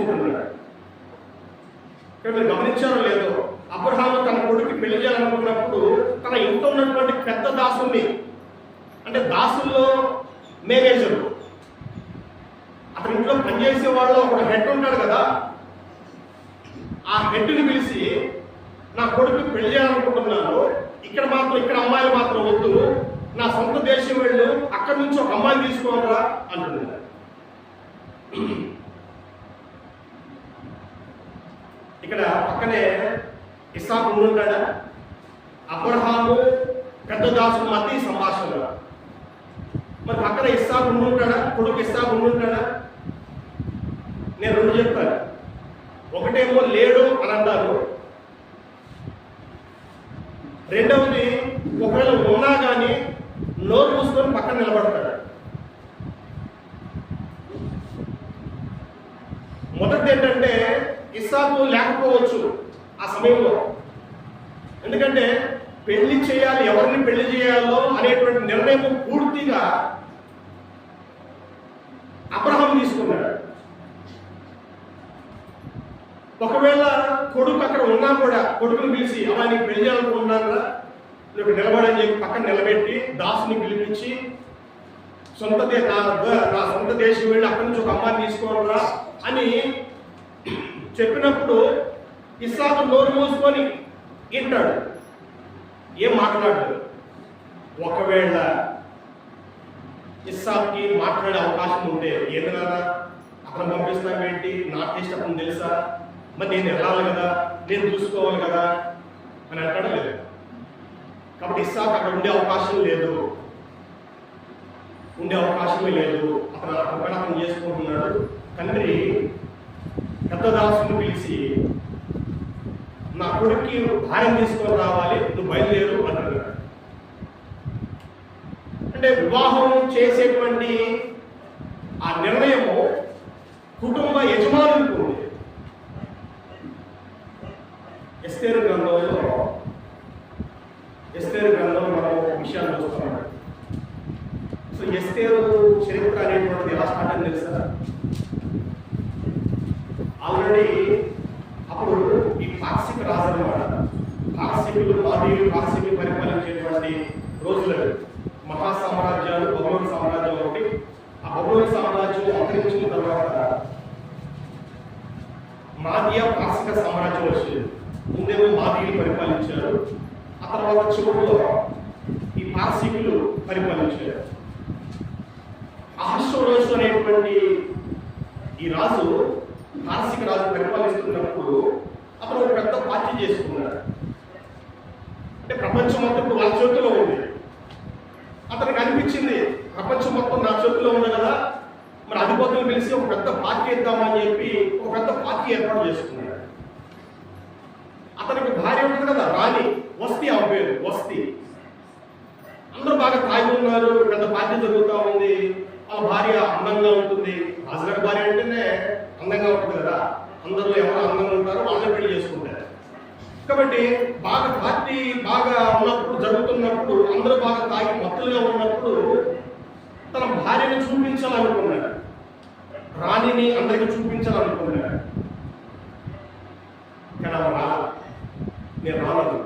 చేసుకుంటున్నాడు. ఇక్కడ మీరు గమనించారో లేదో, అబ్రహాము తన కొడుకు పెళ్లి చేయాలనుకున్నప్పుడు తన ఇంట్లో ఉన్నటువంటి పెద్ద దాసుని, అంటే దాసుల్లో మేనేజరు, అతని ఇంట్లో పనిచేసే వాళ్ళు ఒక హెడ్ ఉంటాడు కదా, ఆ హెడ్ని పిలిచి నా కొడుకు పెళ్లి చేయాలనుకుంటున్నాను, ఇక్కడ అమ్మాయిలు మాత్రం వద్దు, నా సొంత దేశం వెళ్ళు, అక్కడి నుంచి ఒక అమ్మాయిని తీసుకోవాలరా అంటున్నాడు. ఇక్కడ పక్కనే ఇస్సాకు ఉండుంటాడా? అబ్రహాము పెద్ద దాసుల మధ్య సంభాషణ. మరి పక్కన ఇస్సాకు ఉండుంటాడా? కొడుకు ఇస్సాకు ఉండుంటాడా? నేను రెండు చెప్తాను. ఒకటేమో లేడు అని అంటారు, రెండవది ఒకవేళ ఉన్నా కానీ నోరు మూసుకొని పక్కన నిలబడతాడు. మొదటిది ఏంటంటే ఇస్సాకు లేకపోవచ్చు ఆ సమయంలో, ఎందుకంటే పెళ్లి చేయాలి, ఎవరిని పెళ్లి చేయాలో అనేటువంటి నిర్ణయం పూర్తిగా అబ్రహాం తీసుకున్నాడు. ఒకవేళ కొడుకు అక్కడ ఉన్నా కూడా కొడుకుని పిలిచి అలా నీకు పెళ్లి చేయాలనుకున్నారా, నీకు నిలబడని చెప్పి పక్కన నిలబెట్టి దాసుని పిలిపించి నా సొంత దేశం వెళ్ళి అక్కడి నుంచి ఒక అమ్మాయిని తీసుకోవాలరా అని చెప్పినప్పుడు ఇస్సాకు నోరు మూసుకొని వింటాడు, ఏం మాట్లాడాడు. ఒకవేళ ఇస్సాకుకి మాట్లాడే అవకాశం ఉంటే, ఏంటి కదా అక్కడ పంపిస్తావేంటి, నాకు ఇష్టం తెలుసా, మరి నేను వెళ్ళాలి కదా, నేను చూసుకోవాలి కదా అని అంటాడు లేదు. కాబట్టి ఇస్సాకు అక్కడ ఉండే అవకాశమే లేదు. అతను చేసుకుంటున్నాడు. తండ్రి పెద్ద దాసుని పిలిచి నా కొడుక్కి భార్య తీసుకొని రావాలి, నువ్వు బయలుదేరు అంటున్నాడు. అంటే వివాహం చేసేటువంటి ఆ నిర్ణయము కుటుంబ యజమానులకు ఉంది. ఎస్తేరు గ్రంథంలో మనం విషయాలు చూస్తున్నాం. సో ఎస్తేరు చరిత్ర అనేటువంటిది ఎలా స్టార్ట్ అని తెలుసా? ఆల్రెడీ అప్పుడు ఈ పార్సిక రాజు అన్నమాట, పార్సికులు పరిపాలించేటువంటి రోజులు, మహాసామ్రాజ్యాలు, బబులోను సామ్రాజ్యం ఒకటి. ఆ బబులోను సామ్రాజ్యం అంతరించిన తర్వాత మాదియా పార్సిక సామ్రాజ్యం వచ్చింది. ముందేమో మాదీయులు పరిపాలించారు, ఆ తర్వాత చివరిలో ఈ పార్సికులు పరిపాలించారు. అహష్వేరోషు అనేటువంటి ఈ రాజు, పార్సిక రాజు పరిపాలిస్తున్నప్పుడు అతను ఒక పెద్ద పార్టీ చేసుకున్నాడు. అంటే ప్రపంచం మొత్తం ఇప్పుడు వాళ్ళ చేతిలో ఉంది. అతనికి అనిపించింది ప్రపంచం మొత్తం నా చేతిలో ఉంది కదా, మరి అధిపతులు పిలిచి ఒక పెద్ద పార్టీ ఇద్దామని చెప్పి ఒక పెద్ద పార్టీ ఏర్పాటు చేసుకున్నాడు. అతనికి భార్య ఉంటుంది కదా, రాణి, వస్తీ అవ్వేది. వస్తీ అందరూ బాగా తాగి ఉన్నారు, పెద్ద పార్టీ జరుగుతూ ఉంది. వాళ్ళ భార్య అందంగా ఉంటుంది. రాజుగారి భార్య అంటేనే అందంగా ఉంటుంది కదా, అందరూ ఎవరు అందంగా ఉంటారో వాళ్ళని పెళ్లి చేసుకుంటారు. కాబట్టి పార్టీ బాగా ఉన్నప్పుడు, జరుగుతున్నప్పుడు, అందరూ బాగా తాగి మత్తులుగా ఉన్నప్పుడు తన భార్యను చూపించాలనుకున్నాడు, రాణిని అందరికీ చూపించాలనుకున్నాడు. కానీ నేను రాలేదు.